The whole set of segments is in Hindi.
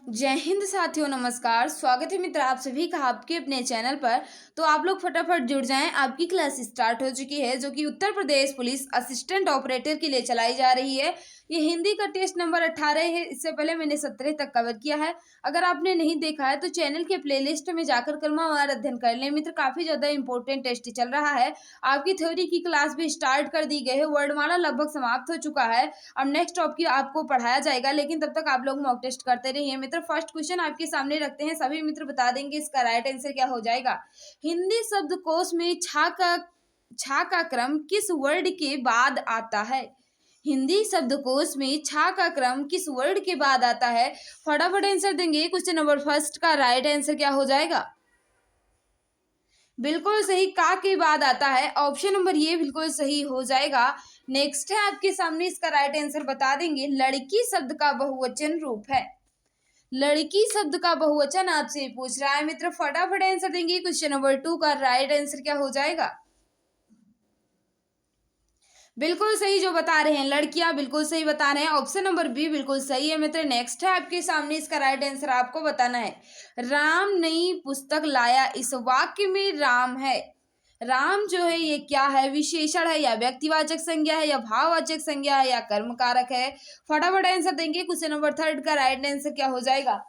जय हिंद साथियों, नमस्कार। स्वागत है मित्र आप सभी का आपके अपने चैनल पर। तो आप लोग फटाफट जुड़ जाएं। आपकी क्लास स्टार्ट हो चुकी है जो कि Uttar Pradesh police assistant operator के लिए चलाई जा रही है। ये हिंदी का टेस्ट नंबर 18 है। इससे पहले मैंने 17 तक कवर किया है। अगर आपने नहीं देखा है तो चैनल के प्लेलिस्ट में जाकर क्रमवार अध्ययन कर लें मित्र। काफी ज्यादा इंपॉर्टेंट टेस्ट चल रहा है। आपकी थ्योरी की क्लास भी स्टार्ट कर दी गई है। वर्णमाला लगभग समाप्त हो चुका है। अब नेक्स्ट टॉपिक आपको पढ़ाया जाएगा, लेकिन तब तक आप लोग मॉक टेस्ट करते रहिए मित्र। फर्स्ट क्वेश्चन आपके सामने रखते हैं, सभी मित्र बता देंगे इसका राइट आंसर क्या हो जाएगा। हिंदी शब्दकोश में छा का क्रम किस वर्ड के बाद आता है। हिंदी शब्दकोश में छा का क्रम किस वर्ड के बाद आता है। फटाफट आंसर देंगे। क्वेश्चन नंबर फर्स्ट का राइट आंसर क्या हो जाएगा। बिल्कुल सही, का के बाद आता है। ऑप्शन नंबर ये बिल्कुल सही हो जाएगा। नेक्स्ट है आपके सामने, इसका राइट आंसर बता देंगे। लड़की शब्द का बहुवचन रूप है। लड़की शब्द का बहुवचन आपसे पूछ रहा है मित्र। फटाफट आंसर देंगे। क्वेश्चन नंबर 2 का राइट आंसर क्या हो जाएगा। बिल्कुल सही जो बता रहे हैं लड़कियां, बिल्कुल सही बता रहे हैं। ऑप्शन नंबर बी बिल्कुल सही है मित्र। नेक्स्ट है आपके सामने, इसका राइट आंसर आपको बताना है। राम नई पुस्तक लाया, इस वाक्य में राम है। राम जो है ये क्या है, विशेषण है या व्यक्तिवाचक संज्ञा है या भाववाचक संज्ञा है या कर्म कारक है। फटाफट आंसर देंगे। क्वेश्चन नंबर थर्ड का राइट आंसर क्या हो जाएगा।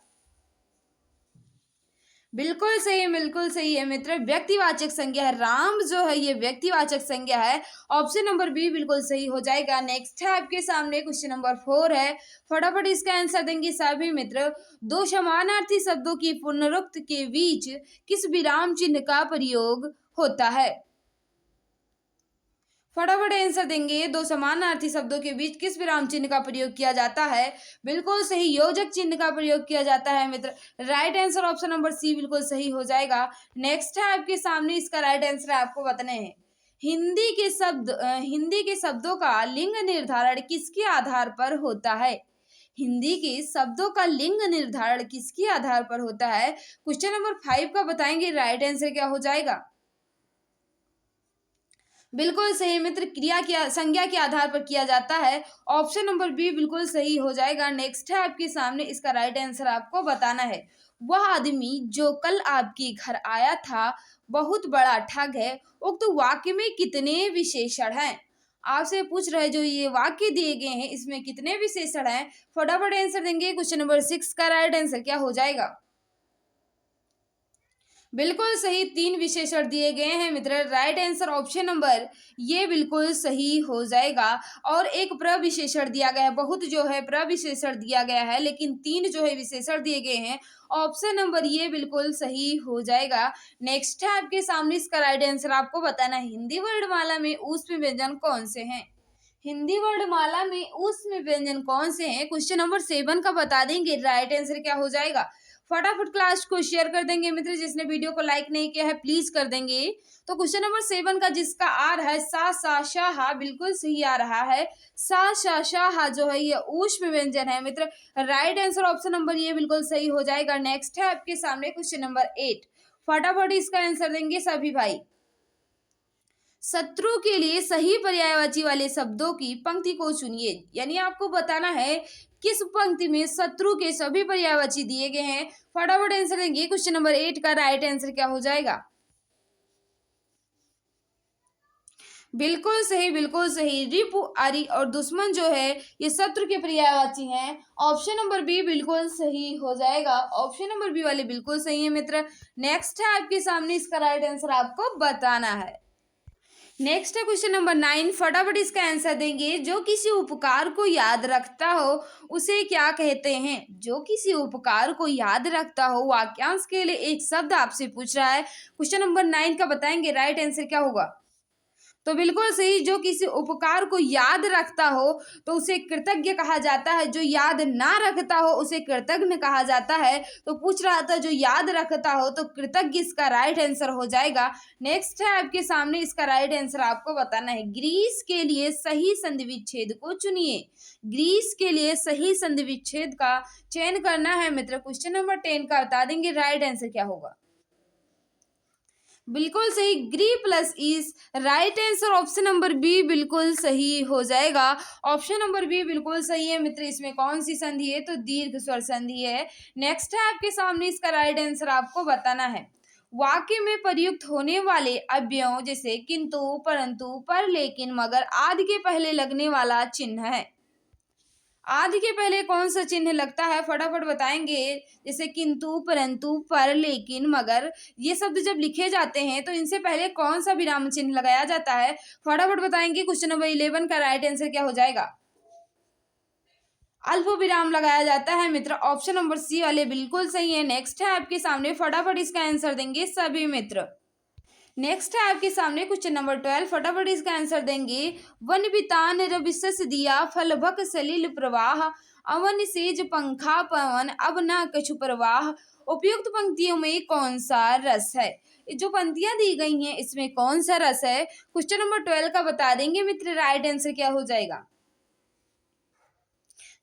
बिल्कुल सही है मित्र। व्यक्तिवाचक संज्ञा है। राम जो है ये व्यक्तिवाचक संज्ञा है। ऑप्शन नंबर बी बिल्कुल सही हो जाएगा। नेक्स्ट है आपके सामने, क्वेश्चन नंबर 4 है। फटाफट इसका आंसर देंगे सभी मित्र। दो समानार्थी शब्दों की पुनरुक्त के बीच किस विराम चिन्ह का प्रयोग होता है। फटाफट आंसर देंगे। दो समानार्थी शब्दों के बीच किस विराम चिन्ह का प्रयोग किया जाता है। बिल्कुल सही, योजक चिन्ह का प्रयोग किया जाता है मित्र। Right answer option number C बिल्कुल सही हो जाएगा। नेक्स्ट है आपके सामने, इसका राइट आंसर आपको बताने हैं। हिंदी के शब्दों का लिंग निर्धारण किसके आधार पर होता है। हिंदी के शब्दों का लिंग निर्धारण किसके आधार पर होता है। क्वेश्चन नंबर 5 का बताएंगे राइट आंसर क्या हो जाएगा। बिल्कुल सही मित्र, क्रिया की संज्ञा के आधार पर किया जाता है। ऑप्शन नंबर बी बिल्कुल सही हो जाएगा। नेक्स्ट है आपके सामने, इसका राइट आंसर आपको बताना है। वह आदमी जो कल आपके घर आया था बहुत बड़ा ठग है। उक्त वाक्य में कितने विशेषण हैं। आपसे पूछ रहे जो ये वाक्य दिए गए हैं इसमें कितने विशेषण हैं। फटाफट आंसर देंगे। क्वेश्चन नंबर 6 का राइट आंसर क्या हो जाएगा। बिल्कुल सही, 3 विशेषण दिए गए हैं मित्र। राइट आंसर ऑप्शन नंबर ये बिल्कुल सही हो जाएगा। और एक प्रविशेषण दिया गया है, बहुत जो है प्रविशेषण दिया गया है, लेकिन 3 जो है विशेषण दिए गए हैं। ऑप्शन नंबर ये बिल्कुल सही हो जाएगा। नेक्स्ट है आपके सामने, इसका राइट आंसर आपको बताना है। हिंदी वर्णमाला में ऊष्म व्यंजन कौन से हैं। हिंदी वर्णमाला में ऊष्म व्यंजन कौन से हैं। क्वेश्चन नंबर 7 का बता देंगे राइट आंसर क्या हो जाएगा। फटाफट क्लास को शेयर कर देंगे मित्र। जिसने वीडियो को लाइक नहीं किया है प्लीज कर देंगे। तो क्वेश्चन नंबर 7 का जिसका आ रहा है सा हा, बिल्कुल सही आ रहा है। सा हा जो है ये ऊष्म व्यंजन है मित्र। राइट आंसर ऑप्शन नंबर ये बिल्कुल सही हो जाएगा। नेक्स्ट है आपके सामने क्वेश्चन नंबर 8। फटाफट इसका आंसर देंगे सभी भाई। शत्रु के लिए सही पर्यायवाची वाले शब्दों की पंक्ति को चुनिए। यानी आपको बताना है किस पंक्ति में शत्रु के सभी पर्यायवाची दिए गए हैं। फटाफट आंसर देंगे। क्वेश्चन नंबर 8 का राइट आंसर क्या हो जाएगा। बिल्कुल सही। रिपु, अरि और दुश्मन जो है ये शत्रु के पर्यायवाची हैं। ऑप्शन नंबर बी बिल्कुल सही हो जाएगा। ऑप्शन नंबर बी वाले बिल्कुल सही है मित्र। नेक्स्ट है आपके सामने, इसका राइट आंसर आपको बताना है। नेक्स्ट है क्वेश्चन नंबर 9। फटाफट इसका आंसर देंगे। जो किसी उपकार को याद रखता हो उसे क्या कहते हैं। जो किसी उपकार को याद रखता हो, वाक्यांश के लिए एक शब्द आपसे पूछ रहा है। क्वेश्चन नंबर 9 का बताएंगे राइट आंसर क्या होगा। तो बिल्कुल सही, जो किसी उपकार को याद रखता हो तो उसे कृतज्ञ कहा जाता है। जो याद ना रखता हो उसे कृतज्ञ कहा जाता है। तो पूछ रहा था जो याद रखता हो तो कृतज्ञ इसका राइट आंसर हो जाएगा। नेक्स्ट है आपके सामने, इसका राइट आंसर आपको बताना है। ग्रीस के लिए सही संधि विच्छेद को चुनिए। ग्रीस के लिए सही संधि विच्छेद का चयन करना है मित्र। क्वेश्चन नंबर 10 का बता देंगे राइट आंसर क्या होगा। बिल्कुल सही, ग्री plus is right answer. Option number B बिल्कुल सही हो जाएगा। ऑप्शन नंबर बी बिल्कुल सही है मित्र। इसमें कौन सी संधि है? तो दीर्घ स्वर संधि है। नेक्स्ट है आपके सामने, इसका राइट आंसर आपको बताना है। वाक्य में प्रयुक्त होने वाले अव्ययों जैसे किंतु, परंतु, पर, लेकिन, मगर आदि के पहले लगने वाला चिन्ह है। आदि के पहले कौन सा चिन्ह लगता है? फटाफट बताएंगे। जैसे किंतु, परंतु, पर, लेकिन, मगर, ये शब्द जब लिखे जाते हैं तो इनसे पहले कौन सा विराम चिन्ह लगाया जाता है? फटाफट बताएंगे। क्वेश्चन नंबर 11 का राइट आंसर क्या हो जाएगा? अल्प विराम लगाया जाता है मित्र। ऑप्शन नंबर सी वाले बिल्कुल सही है। नेक्स्ट है आपके सामने, फटाफट इसका आंसर देंगे सभी मित्र। नेक्स्ट है आपके सामने क्वेश्चन नंबर 12, फटाफट इसका आंसर देंगे। वन बितान रविशस दिया फलभक सलिल प्रवाह, अवन सेज पंखा पवन अब ना कछु प्रवाह। उपयुक्त पंक्तियों में कौन सा रस है? जो पंक्तियां दी गई हैं इसमें कौन सा रस है? क्वेश्चन नंबर 12 का बता देंगे मित्र। राइट आंसर क्या हो जाएगा?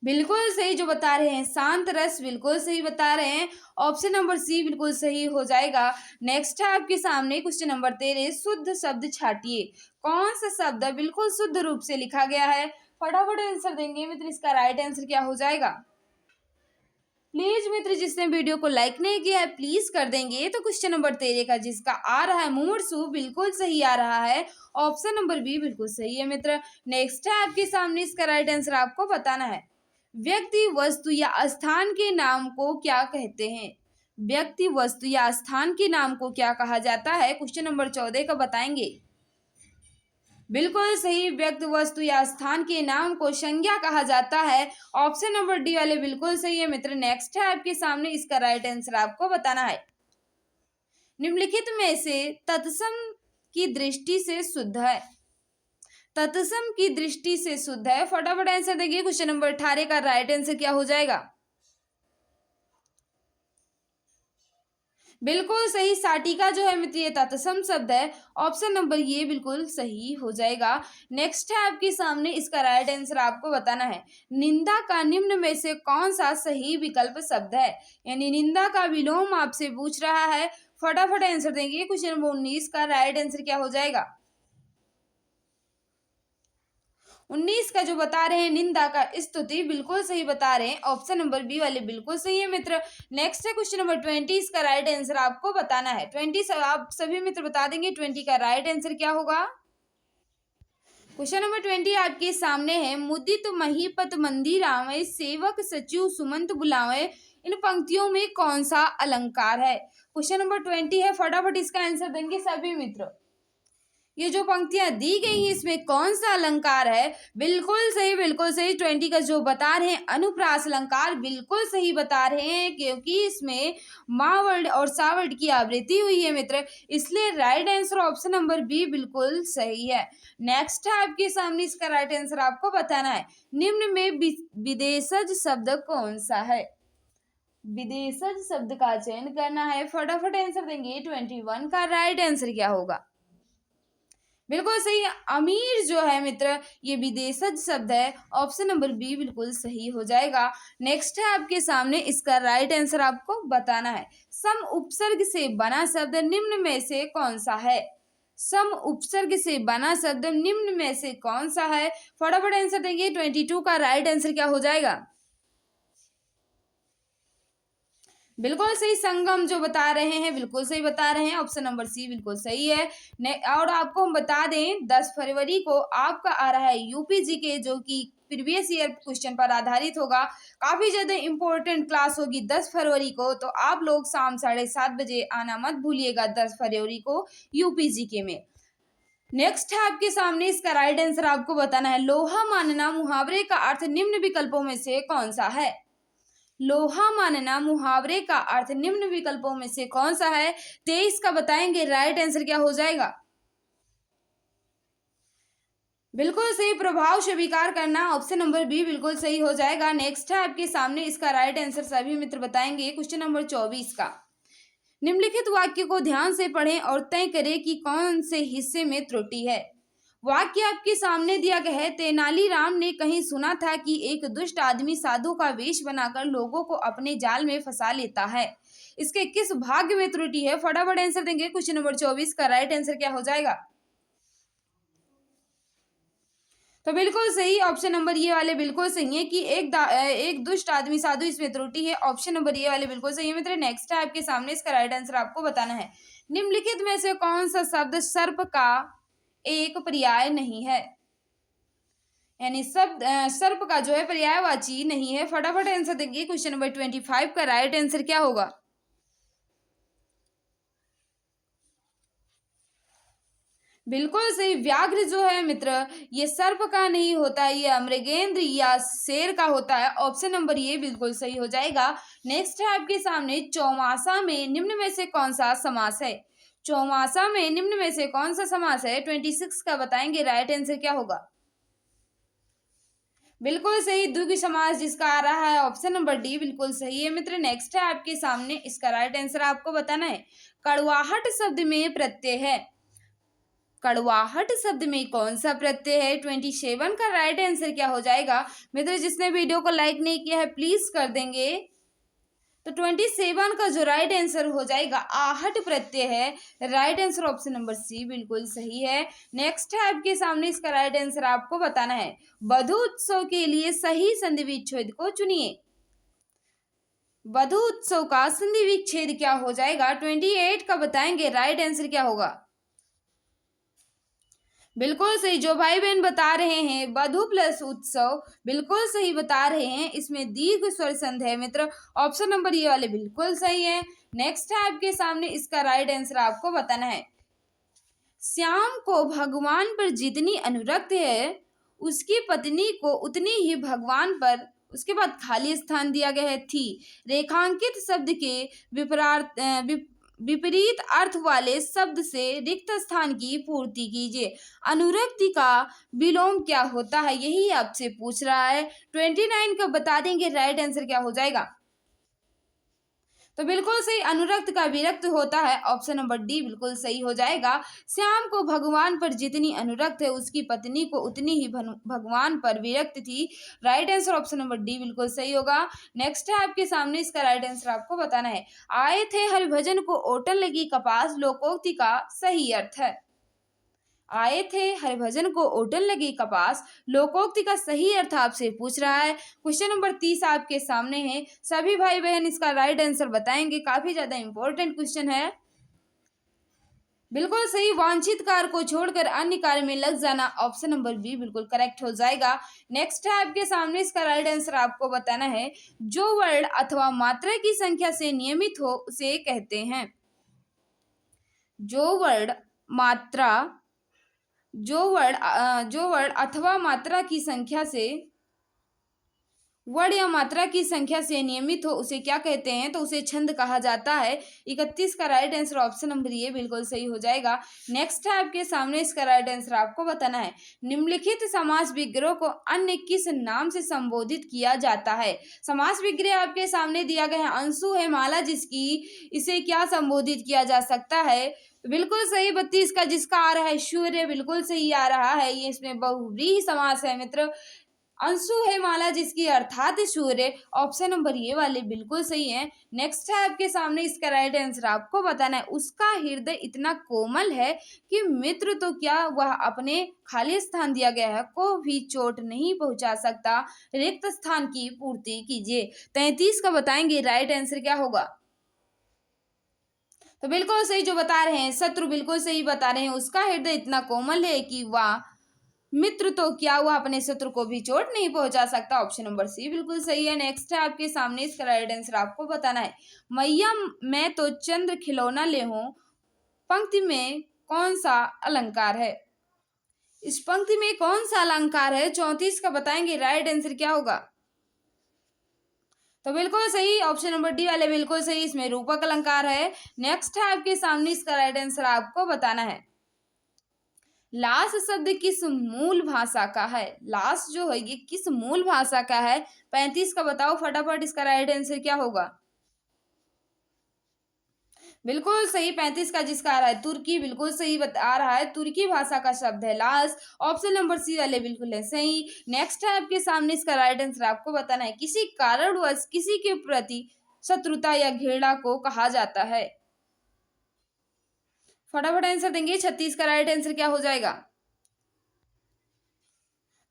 बिल्कुल सही जो बता रहे हैं, शांत रस, बिल्कुल सही बता रहे हैं। ऑप्शन नंबर सी बिल्कुल सही हो जाएगा। नेक्स्ट है आपके सामने क्वेश्चन नंबर 13, शुद्ध शब्द छाटिए। कौन सा शब्द बिल्कुल शुद्ध रूप से लिखा गया है? फटाफट आंसर देंगे मित्र। इसका राइट आंसर क्या हो जाएगा? प्लीज मित्र, जिसने वीडियो को लाइक नहीं किया है प्लीज कर देंगे। तो क्वेश्चन नंबर 13 का जिसका आ रहा है मुमूर्षु, बिल्कुल सही आ रहा है। ऑप्शन नंबर बी बिल्कुल सही है मित्र। नेक्स्ट है आपके सामने, इसका राइट आंसर आपको बताना है। व्यक्ति, वस्तु या स्थान के नाम को क्या कहते हैं? व्यक्ति, वस्तु या स्थान के नाम को क्या कहा जाता है? क्वेश्चन नंबर 14 का बताएंगे। बिल्कुल सही, व्यक्ति, वस्तु या स्थान के नाम को संज्ञा कहा जाता है। ऑप्शन नंबर डी वाले बिल्कुल सही है मित्र। नेक्स्ट है आपके सामने, इसका राइट आंसर आपको बताना है। निम्नलिखित में से तत्सम की दृष्टि से शुद्ध है। तत्सम की दृष्टि से शुद्ध है। फटाफट आंसर देखिए। क्वेश्चन नंबर 18 का राइट आंसर क्या हो जाएगा? बिल्कुल सही, साटिका जो है मित्र ये तत्सम शब्द है। ऑप्शन नंबर ये बिल्कुल सही हो जाएगा। नेक्स्ट है आपके सामने, इसका राइट आंसर आपको बताना है। निंदा का निम्न में से कौन सा सही विकल्प शब्द है? यानी निंदा का विलोम आपसे पूछ रहा है। फटाफट आंसर देंगे। क्वेश्चन नंबर 19 का राइट आंसर क्या हो जाएगा? 19 का जो बता रहे हैं, निंदा का स्तुति, बिल्कुल सही बता रहे हैं। ऑप्शन नंबर बी वाले बिल्कुल सही है मित्र। नेक्स्ट है क्वेश्चन नंबर 20, इसका राइट आंसर आपको बताना है। 20 आप सभी मित्र बता देंगे 20 का राइट आंसर क्या होगा। क्वेश्चन नंबर 20 आपके सामने है। मुदित महीपत मंदिरावे सेवक सचिव सुमंत बुलावे, इन पंक्तियों में कौन सा अलंकार है? क्वेश्चन नंबर 20 है। फटाफट इसका आंसर देंगे सभी मित्र। ये जो पंक्तियां दी गई हैं इसमें कौन सा अलंकार है? बिल्कुल सही, बिल्कुल सही। 20 का जो बता रहे हैं अनुप्रास अलंकार, बिल्कुल सही बता रहे हैं, क्योंकि इसमें माँ वर्ड और सा वर्ड की आवृत्ति हुई है मित्र। इसलिए right answer option number B बिल्कुल सही है। नेक्स्ट है आपके सामने, इसका राइट आंसर आपको बताना है। निम्न में विदेशज शब्द कौन सा है? विदेशज शब्द का चयन करना है। फटाफट आंसर देंगे। 21 का राइट आंसर क्या होगा? बिल्कुल सही, अमीर जो है मित्र ये विदेशज शब्द है। ऑप्शन नंबर बी बिल्कुल सही हो जाएगा। नेक्स्ट है आपके सामने, इसका राइट आंसर आपको बताना है। सम उपसर्ग से बना शब्द निम्न में से कौन सा है? सम उपसर्ग से बना शब्द निम्न में से कौन सा है? फटाफट आंसर देंगे। 22 का राइट आंसर क्या हो जाएगा? बिल्कुल सही, संगम जो बता रहे हैं बिल्कुल सही बता रहे हैं। ऑप्शन नंबर सी बिल्कुल सही है। और आपको हम बता दें 10 फरवरी को आपका आ रहा है यूपीजी के, जो कि प्रीवियस ईयर क्वेश्चन पर आधारित होगा। काफी ज्यादा इंपॉर्टेंट क्लास होगी 10 फरवरी को, तो आप लोग शाम 7:30 बजे आना मत भूलिएगा 10 फरवरी को यूपीजी के में। नेक्स्ट है आपके सामने, इसका राइट आंसर आपको बताना है। लोहा मानना मुहावरे का अर्थ निम्न विकल्पों में से कौन सा है? लोहा मानना मुहावरे का अर्थ निम्न विकल्पों में से कौन सा है? 23 का बताएंगे। राइट आंसर क्या हो जाएगा? बिल्कुल सही, प्रभाव स्वीकार करना। ऑप्शन नंबर बी बिल्कुल सही हो जाएगा। नेक्स्ट है आपके सामने, इसका राइट आंसर सभी मित्र बताएंगे। क्वेश्चन नंबर 24 का, निम्नलिखित वाक्य को ध्यान से पढ़ें और तय करें कि कौन से हिस्से में त्रुटि है। वाक्य आपके सामने दिया गया है, तेनालीराम ने कहीं सुना था कि एक दुष्ट आदमी साधु का वेश बनाकर लोगों को अपने जाल में फंसा लेता है। इसके किस भाग में त्रुटि है? फटाफट आंसर देंगे। क्वेश्चन नंबर 24 का राइट आंसर क्या हो जाएगा? तो बिल्कुल सही ऑप्शन नंबर ये वाले बिल्कुल सही है कि एक दुष्ट आदमी साधु, इसमें त्रुटि है। ऑप्शन नंबर ये वाले बिल्कुल सही है मित्र। नेक्स्ट है आपके सामने, इसका राइट आंसर आपको बताना है। निम्नलिखित में से कौन सा शब्द सर्प का एक पर्याय नहीं है? यानी शब्द सर्प का जो है पर्यायवाची नहीं है। फटाफट आंसर देंगे। क्वेश्चन नंबर 25 का राइट आंसर क्या होगा? बिल्कुल सही। व्याघ्र जो है मित्र, ये सर्प का नहीं होता, ये मृगेंद्र या शेर का होता है। ऑप्शन नंबर ये बिल्कुल सही हो जाएगा। नेक्स्ट है आपके सामने, चौमासा में निम्न में से कौन सा समास है? चौमासा में निम्न में से कौन सा समास है? 26 का बताएंगे। राइट आंसर क्या होगा? बिल्कुल सही, द्विगु समास जिसका आ रहा है। ऑप्शन नंबर डी बिल्कुल सही है मित्र। नेक्स्ट है आपके सामने, इसका राइट आंसर आपको बताना है। कड़वाहट शब्द में प्रत्यय है। कड़वाहट शब्द में कौन सा प्रत्यय है? 27 का राइट आंसर क्या हो जाएगा? मित्र जिसने वीडियो को लाइक नहीं किया है प्लीज कर देंगे। तो 27 का जो राइट आंसर हो जाएगा, आहट प्रत्यय है। Right answer option number C बिल्कुल सही है। नेक्स्ट है आपके सामने, इसका राइट आंसर आपको बताना है। वधु उत्सव के लिए सही संधि विच्छेद को चुनिए। वधु उत्सव का संधि विच्छेद क्या हो जाएगा? 28 का बताएंगे। राइट आंसर क्या होगा? बिल्कुल सही, जो भाई बहन बता रहे हैं वधु प्लस उत्सव, बिल्कुल सही बता रहे हैं। इसमें दीर्घ स्वर संधि है मित्र। ऑप्शन नंबर ये वाले बिल्कुल सही है। नेक्स्ट है आपके सामने, इसका राइट आंसर आपको बताना है। श्याम को भगवान पर जितनी अनुरक्त है, उसकी पत्नी को उतनी ही भगवान पर, उसके बाद खाली स्थान दिया गया है थी। रेखांकित शब्द के विपरार्थ विपरीत अर्थ वाले शब्द से रिक्त स्थान की पूर्ति कीजिए। अनुरक्ति का विलोम क्या होता है? यही आपसे पूछ रहा है। 29 का बता देंगे। राइट आंसर क्या हो जाएगा? तो बिल्कुल सही, अनुरक्त का विरक्त होता है। ऑप्शन नंबर डी बिल्कुल सही हो जाएगा। श्याम को भगवान पर जितनी अनुरक्त है, उसकी पत्नी को उतनी ही भगवान पर विरक्त थी। Right answer option number D बिल्कुल सही होगा। नेक्स्ट है आपके सामने, इसका राइट आंसर आपको बताना है। आए थे हरिभजन को ओटन लगी कपास, लोकोक्ति का सही अर्थ है। आए थे हरिभजन को ओटन लगी कपास, लोकोक्ति का सही अर्थ आपसे पूछ रहा है। क्वेश्चन नंबर 30 आपके सामने है। सभी भाई बहन इसका राइट आंसर बताएंगे। काफी ज्यादा इंपॉर्टेंट क्वेश्चन है। बिल्कुल सही, वांछित कार्य को छोड़कर अन्य कार्य में लग जाना। ऑप्शन नंबर बी बिल्कुल करेक्ट हो जाएगा। नेक्स्ट है आपके सामने, इसका राइट आंसर आपको बताना है। जो वर्ण अथवा मात्रा की संख्या से नियमित हो उसे कहते हैं। जो वर्ण मात्रा जो वर्ण अथवा मात्रा की संख्या से, वर्ण या मात्रा की संख्या से नियमित हो उसे क्या कहते हैं? तो उसे छंद कहा जाता है। 31 का राइट आंसर ऑप्शन नंबर ये बिल्कुल सही हो जाएगा। नेक्स्ट है आपके सामने, इसका राइट आंसर आपको बताना है। निम्नलिखित समास विग्रह को अन्य किस नाम से संबोधित किया जाता है? समास विग्रह आपके सामने दिया गया है। अंशु है माला जिसकी, इसे क्या संबोधित किया जा सकता है? बिल्कुल सही, 32 का जिसका आ रहा है सूर्य, बिल्कुल सही आ रहा है। ये इसमें बहुव्रीहि समास है मित्र। अंशु है माला जिसकी अर्थात सूर्य। ऑप्शन नंबर ये वाले बिल्कुल सही है। नेक्स्ट है आपके सामने, इसका राइट आंसर आपको बताना है। उसका हृदय इतना कोमल है कि मित्र तो क्या, वह अपने खाली स्थान दिया गया है को भी चोट नहीं पहुंचा सकता। रिक्त स्थान की पूर्ति कीजिए। 33 का बताएंगे। राइट आंसर क्या होगा? तो बिल्कुल सही जो बता रहे हैं शत्रु, बिल्कुल सही बता रहे हैं। उसका हृदय इतना कोमल है कि वह मित्र तो क्या, हुआ अपने शत्रु को भी चोट नहीं पहुंचा सकता। ऑप्शन नंबर सी बिल्कुल सही है। नेक्स्ट है आपके सामने, इसका राइट आंसर आपको बताना है। मैया मैं तो चंद्र खिलौना ले हूं, पंक्ति में कौन सा अलंकार है? इस पंक्ति में कौन सा अलंकार है? 34 का बताएंगे। राइट आंसर क्या होगा? तो बिल्कुल सही, ऑप्शन नंबर डी वाले बिल्कुल सही, इसमें रूपक अलंकार है। नेक्स्ट है आपके सामने, इसका राइट आंसर आपको बताना है। लास शब्द किस मूल भाषा का है? लास जो है ये किस मूल भाषा का है? 35 का बताओ फटाफट, इसका राइट आंसर क्या होगा? बिल्कुल सही। 35 का जिसका आ रहा है तुर्की, बिल्कुल सही बता रहा है। तुर्की भाषा का शब्द है लास। ऑप्शन नंबर सी वाले बिल्कुल है सही। नेक्स्ट है आपके सामने, इसका राइट आंसर आपको बताना है। किसी कारणवश किसी के प्रति शत्रुता या घृणा को कहा जाता है। फटाफट आंसर देंगे। 36 का राइट आंसर क्या हो जाएगा?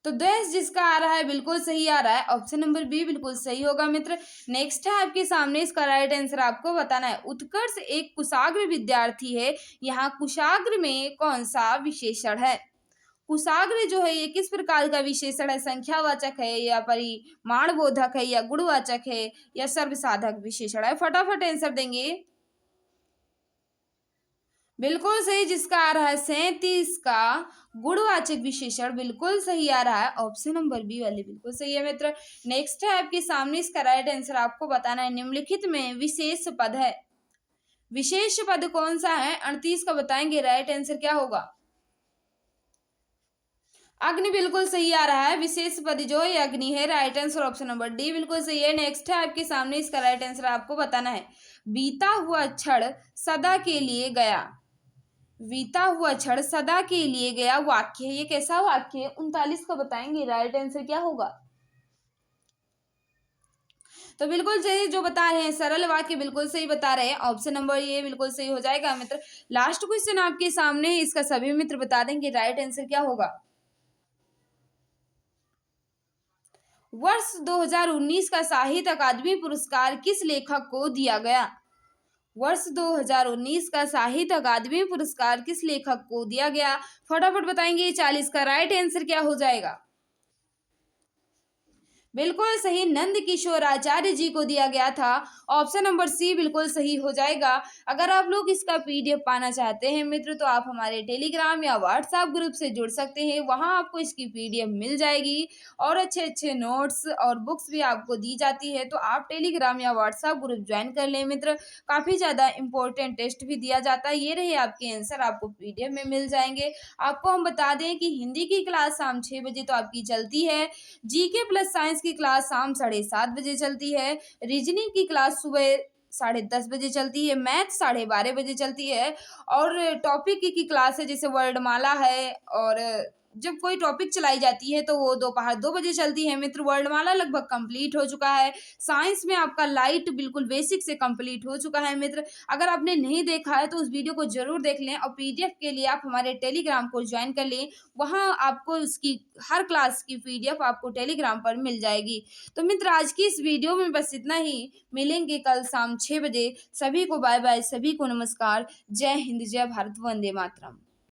तो द्वेष जिसका आ रहा है बिल्कुल सही आ रहा है। ऑप्शन नंबर बी बिल्कुल सही होगा मित्र। नेक्स्ट है आपके सामने, इसका राइट आंसर आपको बताना है। उत्कर्ष एक कुशाग्र विद्यार्थी है। यहाँ कुशाग्र में कौन सा विशेषण है? कुशाग्र जो है ये किस प्रकार का विशेषण है? संख्यावाचक है या परिमाणबोधक है या गुणवाचक है या सर्वसाधक विशेषण है? फटाफट आंसर देंगे। बिल्कुल सही जिसका आ रहा है 37 का गुणवाचक विशेषण बिल्कुल सही आ रहा है। ऑप्शन नंबर बी वाले बिल्कुल सही है मित्र। नेक्स्ट है आपके सामने, इसका राइट आंसर आपको बताना है। निम्नलिखित में विशेष पद है। विशेष पद कौन सा है? 38 का बताएंगे। राइट आंसर क्या होगा? अग्नि बिल्कुल सही आ रहा है। विशेष पद जो है अग्नि है। Right answer option number D बिल्कुल सही है। नेक्स्ट है आपके सामने, इसका राइट आंसर आपको बताना है। बीता हुआ क्षण सदा के लिए गया। बीता हुआ क्षण सदा के लिए गया वाक्य है। ये कैसा वाक्य है? 39 का बताएंगे। राइट आंसर क्या होगा? तो बिल्कुल सही जो बता रहे हैं, सरल वाक्य बिल्कुल सही बता रहे हैं। ऑप्शन नंबर ये बिल्कुल सही हो जाएगा मित्र। लास्ट क्वेश्चन आपके सामने है, इसका सभी मित्र बता देंगे राइट आंसर क्या होगा। वर्ष 2019 का साहित्य अकादमी पुरस्कार किस लेखक को दिया गया? वर्ष 2019 का साहित्य अकादमी पुरस्कार किस लेखक को दिया गया? फटाफट बताएंगे। 40 का राइट आंसर क्या हो जाएगा? बिल्कुल सही, नंद किशोर आचार्य जी को दिया गया था। ऑप्शन नंबर सी बिल्कुल सही हो जाएगा। अगर आप लोग इसका पीडीएफ पाना चाहते हैं मित्र, तो आप हमारे टेलीग्राम या व्हाट्सएप ग्रुप से जुड़ सकते हैं। वहां आपको इसकी पीडीएफ मिल जाएगी और अच्छे अच्छे नोट्स और बुक्स भी आपको दी जाती है। तो आप टेलीग्राम या व्हाट्सएप ग्रुप ज्वाइन कर लें मित्र। काफ़ी ज़्यादा इंपॉर्टेंट टेस्ट भी दिया जाता है। ये रहे आपके आंसर, आपको पीडीएफ में मिल जाएंगे। आपको हम बता दें कि हिंदी की क्लास शाम 6 बजे तो आपकी चलती है। जीके प्लस साइंस की क्लास शाम 7:30 बजे चलती है। रीजनिंग की क्लास सुबह 10:30 बजे चलती है। मैथ 12:30 बजे चलती है। और टॉपिक की क्लास है, जैसे वर्णमाला है, और जब कोई टॉपिक चलाई जाती है तो वो दोपहर 2 बजे चलती है मित्र। वर्णमाला लगभग कंप्लीट हो चुका है। साइंस में आपका लाइट बिल्कुल बेसिक से कंप्लीट हो चुका है मित्र। अगर आपने नहीं देखा है तो उस वीडियो को जरूर देख लें और पीडीएफ के लिए आप हमारे टेलीग्राम को ज्वाइन कर लें। वहाँ आपको उसकी हर क्लास की पीडीएफ आपको टेलीग्राम पर मिल जाएगी। तो मित्र आज की इस वीडियो में बस इतना ही। मिलेंगे कल शाम 6 बजे। सभी को बाय बाय, सभी को नमस्कार। जय हिंद, जय भारत, वंदे मातरम।